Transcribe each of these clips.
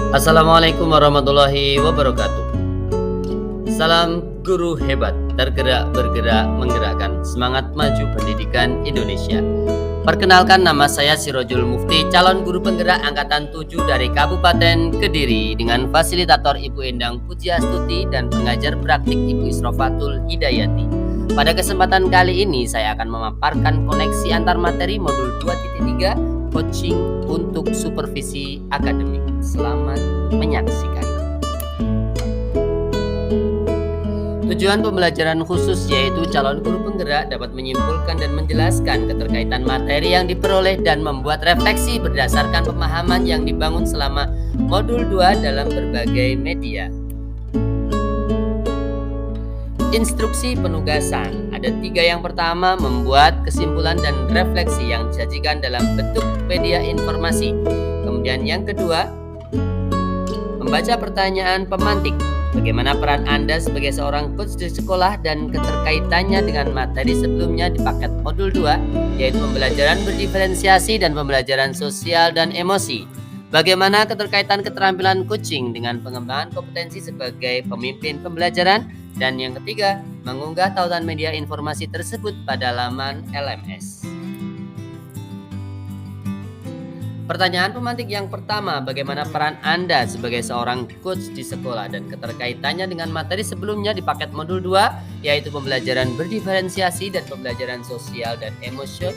Assalamualaikum warahmatullahi wabarakatuh. Salam guru hebat, tergerak bergerak menggerakkan semangat maju pendidikan Indonesia. Perkenalkan, nama saya Sirojul Mufti, calon guru penggerak angkatan 7 dari Kabupaten Kediri dengan fasilitator Ibu Endang Pujiastuti dan pengajar praktik Ibu Isrofatul Hidayati. Pada kesempatan kali ini saya akan memaparkan koneksi antar materi modul 2.3 coaching untuk supervisi akademik. Selamat menyaksikan. Tujuan pembelajaran khusus yaitu calon guru penggerak dapat menyimpulkan dan menjelaskan keterkaitan materi yang diperoleh dan membuat refleksi berdasarkan pemahaman yang dibangun selama modul 2 dalam berbagai media. Instruksi penugasan ada 3. Yang pertama, membuat kesimpulan dan refleksi yang disajikan dalam bentuk media informasi. Kemudian yang kedua, membaca pertanyaan pemantik. Bagaimana peran Anda sebagai seorang coach di sekolah dan keterkaitannya dengan materi sebelumnya di paket modul 2, yaitu pembelajaran berdiferensiasi dan pembelajaran sosial dan emosi. Bagaimana keterkaitan keterampilan coaching dengan pengembangan kompetensi sebagai pemimpin pembelajaran. Dan yang ketiga, mengunggah tautan media informasi tersebut pada laman LMS. Pertanyaan pemantik yang pertama, bagaimana peran Anda sebagai seorang coach di sekolah dan keterkaitannya dengan materi sebelumnya di paket modul 2, yaitu pembelajaran berdiferensiasi dan pembelajaran sosial dan emosi.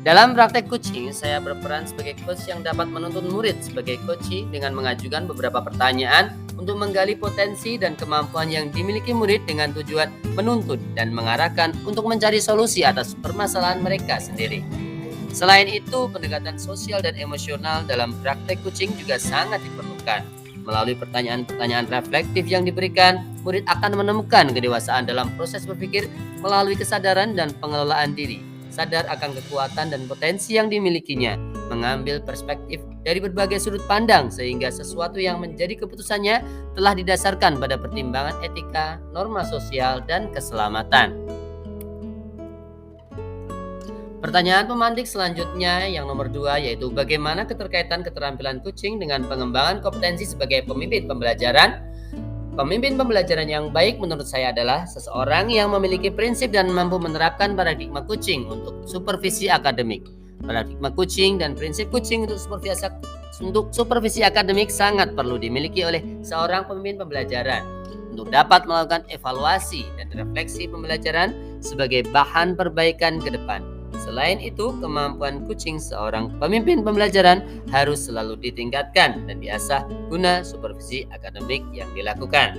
Dalam praktek coaching, saya berperan sebagai coach yang dapat menuntun murid sebagai coachee dengan mengajukan beberapa pertanyaan untuk menggali potensi dan kemampuan yang dimiliki murid dengan tujuan menuntun dan mengarahkan untuk mencari solusi atas permasalahan mereka sendiri. Selain itu, pendekatan sosial dan emosional dalam praktek coaching juga sangat diperlukan. Melalui pertanyaan-pertanyaan reflektif yang diberikan, murid akan menemukan kedewasaan dalam proses berpikir melalui kesadaran dan pengelolaan diri, sadar akan kekuatan dan potensi yang dimilikinya, mengambil perspektif dari berbagai sudut pandang sehingga sesuatu yang menjadi keputusannya telah didasarkan pada pertimbangan etika, norma sosial, dan keselamatan. Pertanyaan pemantik selanjutnya yang nomor 2, yaitu bagaimana keterkaitan keterampilan coaching dengan pengembangan kompetensi sebagai pemimpin pembelajaran. Pemimpin pembelajaran yang baik menurut saya adalah seseorang yang memiliki prinsip dan mampu menerapkan paradigma coaching untuk supervisi akademik. Paradigma coaching dan prinsip coaching untuk supervisi akademik sangat perlu dimiliki oleh seorang pemimpin pembelajaran untuk dapat melakukan evaluasi dan refleksi pembelajaran sebagai bahan perbaikan ke depan. Selain itu, kemampuan coaching seorang pemimpin pembelajaran harus selalu ditingkatkan dan diasah guna supervisi akademik yang dilakukan.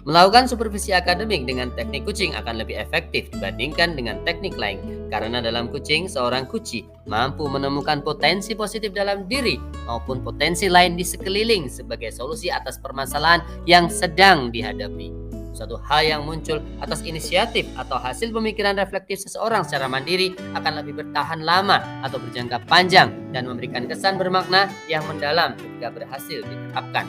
Melakukan supervisi akademik dengan teknik coaching akan lebih efektif dibandingkan dengan teknik lain, karena dalam coaching, seorang coachee mampu menemukan potensi positif dalam diri maupun potensi lain di sekeliling sebagai solusi atas permasalahan yang sedang dihadapi. Suatu hal yang muncul atas inisiatif atau hasil pemikiran reflektif seseorang secara mandiri akan lebih bertahan lama atau berjangka panjang dan memberikan kesan bermakna yang mendalam ketika berhasil diterapkan.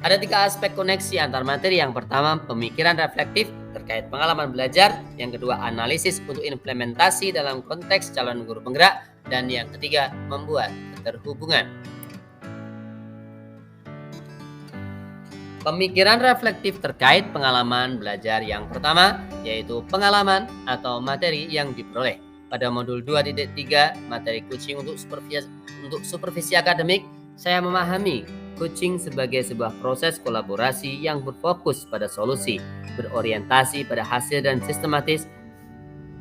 Ada 3 aspek koneksi antar materi. Yang pertama, pemikiran reflektif terkait pengalaman belajar. Yang kedua, analisis untuk implementasi dalam konteks calon guru penggerak. Dan yang ketiga, membuat keterhubungan. Pemikiran reflektif terkait pengalaman belajar yang pertama, yaitu pengalaman atau materi yang diperoleh. Pada modul 2.3 materi coaching untuk supervisi akademik, saya memahami coaching sebagai sebuah proses kolaborasi yang berfokus pada solusi, berorientasi pada hasil dan sistematis,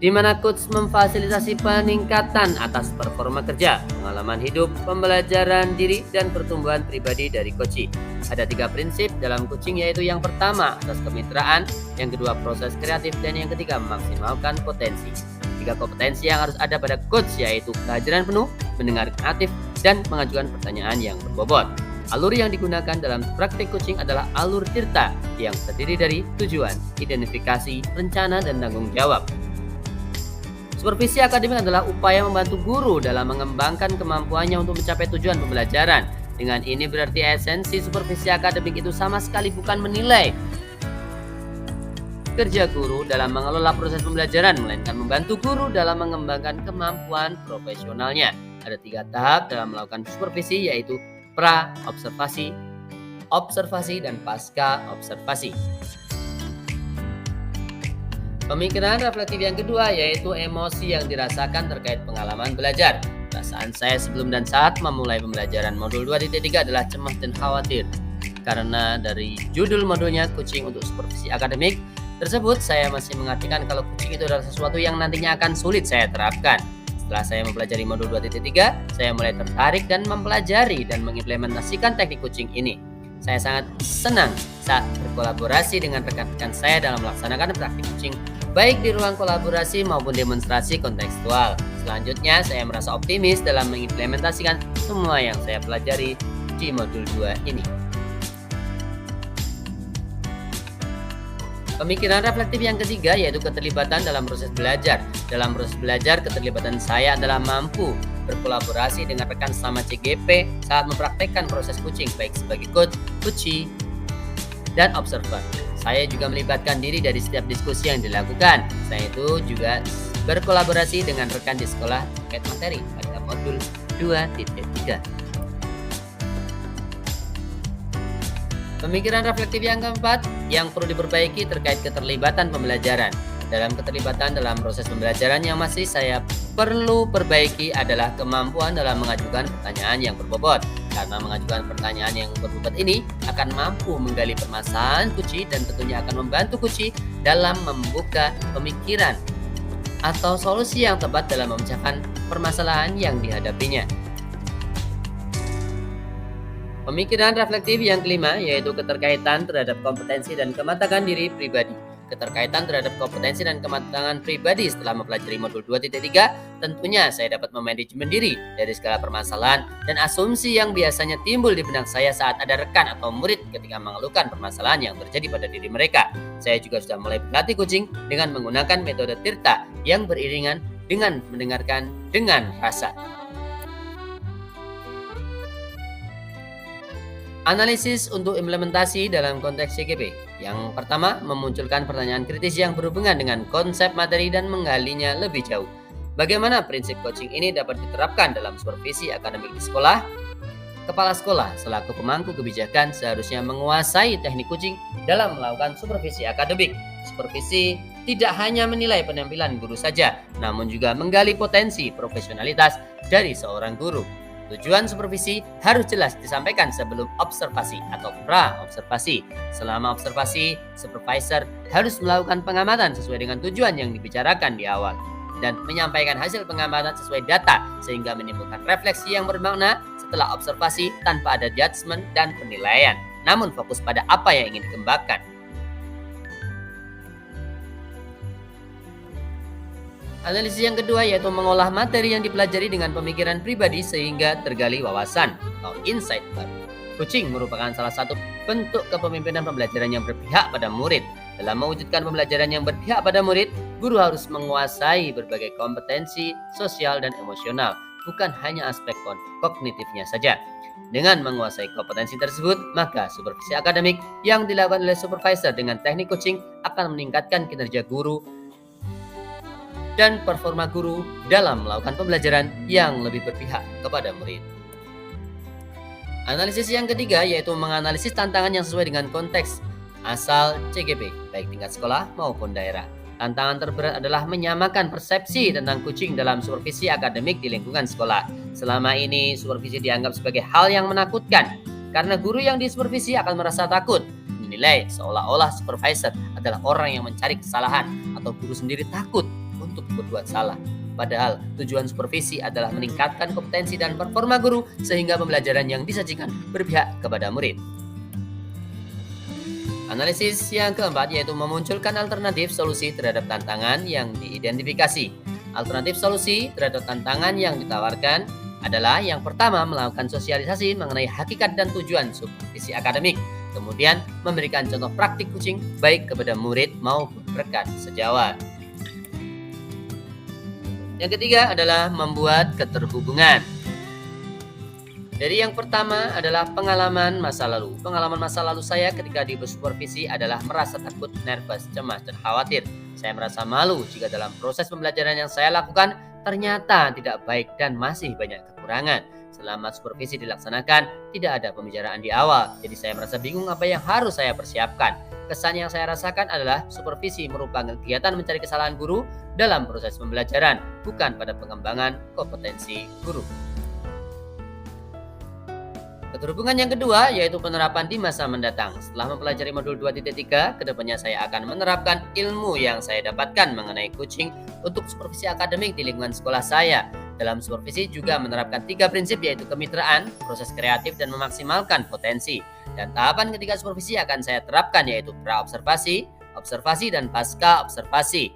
di mana coach memfasilitasi peningkatan atas performa kerja, pengalaman hidup, pembelajaran diri, dan pertumbuhan pribadi dari coachee. Ada 3 prinsip dalam coaching, yaitu yang pertama, atas kemitraan, yang kedua, proses kreatif, dan yang ketiga, memaksimalkan potensi. 3 kompetensi yang harus ada pada coach, yaitu kehadiran penuh, mendengarkan aktif, dan mengajukan pertanyaan yang berbobot. Alur yang digunakan dalam praktik coaching adalah alur tirta yang terdiri dari tujuan, identifikasi, rencana, dan tanggung jawab. Supervisi akademik adalah upaya membantu guru dalam mengembangkan kemampuannya untuk mencapai tujuan pembelajaran Dengan ini berarti esensi supervisi akademik itu sama sekali bukan menilai kerja guru dalam mengelola proses pembelajaran, melainkan membantu guru dalam mengembangkan kemampuan profesionalnya. Ada 3 tahap dalam melakukan supervisi, yaitu pra-observasi, observasi, dan pasca-observasi. Pemikiran reflektif yang kedua yaitu emosi yang dirasakan terkait pengalaman belajar. Perasaan saya sebelum dan saat memulai pembelajaran modul 2.3 adalah cemas dan khawatir. Karena dari judul modulnya Coaching untuk Supervisi Akademik tersebut, saya masih mengartikan kalau coaching itu adalah sesuatu yang nantinya akan sulit saya terapkan. Setelah saya mempelajari modul 2.3, saya mulai tertarik dan mempelajari dan mengimplementasikan teknik coaching ini. Saya sangat senang saat berkolaborasi dengan rekan-rekan saya dalam melaksanakan praktik coaching, baik di ruang kolaborasi maupun demonstrasi kontekstual. Selanjutnya, saya merasa optimis dalam mengimplementasikan semua yang saya pelajari di modul 2 ini. Pemikiran reflektif yang ketiga yaitu keterlibatan dalam proses belajar. Dalam proses belajar, keterlibatan saya adalah mampu berkolaborasi dengan rekan selama CGP saat mempraktekkan proses coaching, baik sebagai coach, coachee, dan observer. Saya juga melibatkan diri dari setiap diskusi yang dilakukan. Saya itu juga berkolaborasi dengan rekan di sekolah terkait materi pada modul 2.3. Pemikiran reflektif yang keempat yang perlu diperbaiki terkait keterlibatan pembelajaran. Dalam keterlibatan dalam proses pembelajaran yang masih saya perlu perbaiki adalah kemampuan dalam mengajukan pertanyaan yang berbobot. Karena mengajukan pertanyaan yang berbobot ini akan mampu menggali permasalahan coachee dan tentunya akan membantu coachee dalam membuka pemikiran atau solusi yang tepat dalam memecahkan permasalahan yang dihadapinya. Pemikiran reflektif yang kelima yaitu keterkaitan terhadap kompetensi dan kematangan diri pribadi. Keterkaitan terhadap kompetensi dan kematangan pribadi setelah mempelajari modul 2.3, tentunya saya dapat memanajemen diri dari segala permasalahan dan asumsi yang biasanya timbul di benak saya saat ada rekan atau murid ketika mengeluhkan permasalahan yang terjadi pada diri mereka. Saya juga sudah mulai berlatih coaching dengan menggunakan metode Tirta yang beriringan dengan mendengarkan dengan rasa. Analisis untuk implementasi dalam konteks CGP. Yang pertama, memunculkan pertanyaan kritis yang berhubungan dengan konsep materi dan menggalinya lebih jauh. Bagaimana prinsip coaching ini dapat diterapkan dalam supervisi akademik di sekolah? Kepala sekolah selaku pemangku kebijakan seharusnya menguasai teknik coaching dalam melakukan supervisi akademik. Supervisi tidak hanya menilai penampilan guru saja, namun juga menggali potensi profesionalitas dari seorang guru. Tujuan supervisi harus jelas disampaikan sebelum observasi atau pra-observasi. Selama observasi, supervisor harus melakukan pengamatan sesuai dengan tujuan yang dibicarakan di awal dan menyampaikan hasil pengamatan sesuai data sehingga menimbulkan refleksi yang bermakna setelah observasi tanpa ada judgement dan penilaian, namun fokus pada apa yang ingin dikembangkan. Analisis yang kedua yaitu mengolah materi yang dipelajari dengan pemikiran pribadi sehingga tergali wawasan atau insight baru. Coaching merupakan salah satu bentuk kepemimpinan pembelajaran yang berpihak pada murid. Dalam mewujudkan pembelajaran yang berpihak pada murid, guru harus menguasai berbagai kompetensi sosial dan emosional, bukan hanya aspek kognitifnya saja. Dengan menguasai kompetensi tersebut, maka supervisi akademik yang dilakukan oleh supervisor dengan teknik coaching akan meningkatkan kinerja guru dan performa guru dalam melakukan pembelajaran yang lebih berpihak kepada murid. Analisis yang ketiga yaitu menganalisis tantangan yang sesuai dengan konteks asal CGP, baik tingkat sekolah maupun daerah. Tantangan terberat adalah menyamakan persepsi tentang coaching dalam supervisi akademik di lingkungan sekolah. Selama ini, supervisi dianggap sebagai hal yang menakutkan, karena guru yang disupervisi akan merasa takut, menilai seolah-olah supervisor adalah orang yang mencari kesalahan, atau guru sendiri takut untuk berbuat salah. Padahal tujuan supervisi adalah meningkatkan kompetensi dan performa guru sehingga pembelajaran yang disajikan berpihak kepada murid. Analisis yang keempat yaitu memunculkan alternatif solusi terhadap tantangan yang diidentifikasi. Alternatif solusi terhadap tantangan yang ditawarkan adalah yang pertama melakukan sosialisasi mengenai hakikat dan tujuan supervisi akademik. Kemudian memberikan contoh praktik coaching baik kepada murid maupun rekan sejawat. Yang ketiga adalah membuat keterhubungan. Jadi yang pertama adalah pengalaman masa lalu. Pengalaman masa lalu saya ketika di supervisi adalah merasa takut, nervous, cemas, dan khawatir. Saya merasa malu jika dalam proses pembelajaran yang saya lakukan ternyata tidak baik dan masih banyak kekurangan. Selama supervisi dilaksanakan, tidak ada pembicaraan di awal. Jadi saya merasa bingung apa yang harus saya persiapkan. Kesan yang saya rasakan adalah supervisi merupakan kegiatan mencari kesalahan guru dalam proses pembelajaran, bukan pada pengembangan kompetensi guru. Keterhubungan yang kedua yaitu penerapan di masa mendatang. Setelah mempelajari modul 2.3, kedepannya saya akan menerapkan ilmu yang saya dapatkan mengenai coaching untuk supervisi akademik di lingkungan sekolah saya. Dalam supervisi juga menerapkan 3 prinsip yaitu kemitraan, proses kreatif, dan memaksimalkan potensi. Dan tahapan ketika supervisi akan saya terapkan yaitu pra-observasi, observasi, dan pasca observasi.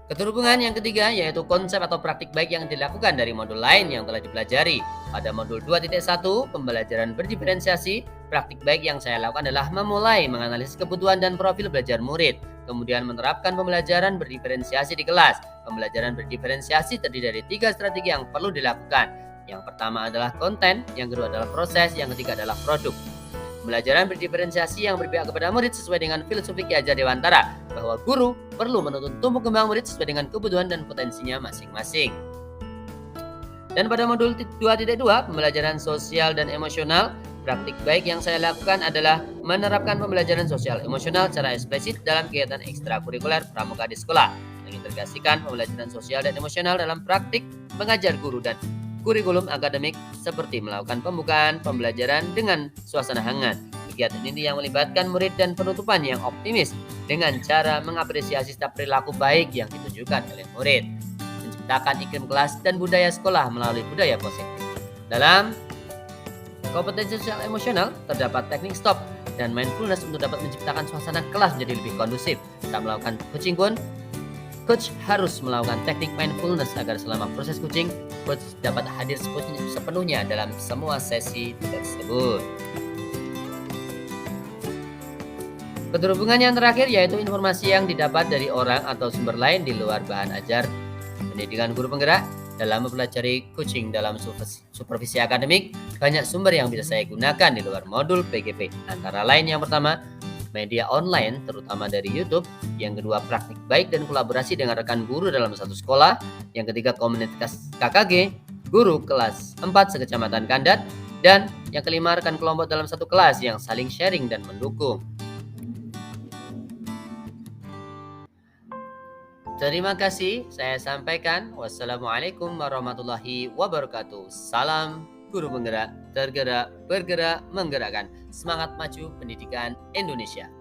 Keterhubungan yang ketiga yaitu konsep atau praktik baik yang dilakukan dari modul lain yang telah dipelajari. Pada modul 2.1, pembelajaran berdiferensiasi, praktik baik yang saya lakukan adalah memulai menganalisis kebutuhan dan profil belajar murid, kemudian menerapkan pembelajaran berdiferensiasi di kelas. Pembelajaran berdiferensiasi terdiri dari 3 strategi yang perlu dilakukan. Yang pertama adalah konten, yang kedua adalah proses, yang ketiga adalah produk. Pembelajaran berdiferensiasi yang berpihak kepada murid sesuai dengan filosofi Ki Hajar Dewantara, bahwa guru perlu menuntun tumbuh kembang murid sesuai dengan kebutuhan dan potensinya masing-masing. Dan pada modul 2.2, pembelajaran sosial dan emosional, praktik baik yang saya lakukan adalah menerapkan pembelajaran sosial emosional secara eksplisit dalam kegiatan ekstrakurikuler pramuka di sekolah, mengintegrasikan pembelajaran sosial dan emosional dalam praktik mengajar guru dan kurikulum akademik seperti melakukan pembukaan pembelajaran dengan suasana hangat. Kegiatan ini yang melibatkan murid dan penutupan yang optimis dengan cara mengapresiasi setiap perilaku baik yang ditunjukkan oleh murid, menciptakan iklim kelas dan budaya sekolah melalui budaya positif. Dalam kompetensi sosial emosional terdapat teknik stop dan mindfulness untuk dapat menciptakan suasana kelas menjadi lebih kondusif. Saat melakukan coaching pun, coach harus melakukan teknik mindfulness agar selama proses coaching, coach dapat hadir sepenuhnya dalam semua sesi tersebut. Keterhubungan yang terakhir yaitu informasi yang didapat dari orang atau sumber lain di luar bahan ajar pendidikan guru penggerak. Dalam mempelajari coaching dalam supervisi akademik, banyak sumber yang bisa saya gunakan di luar modul PGP. Antara lain yang pertama, media online terutama dari YouTube, yang kedua praktik baik dan kolaborasi dengan rekan guru dalam satu sekolah, yang ketiga komunitas KKG, guru kelas 4 sekecamatan Kandat, dan yang kelima rekan kelompok dalam satu kelas yang saling sharing dan mendukung. Terima kasih saya sampaikan. Wassalamualaikum warahmatullahi wabarakatuh. Salam guru penggerak, tergerak, bergerak, menggerakkan. Semangat maju pendidikan Indonesia.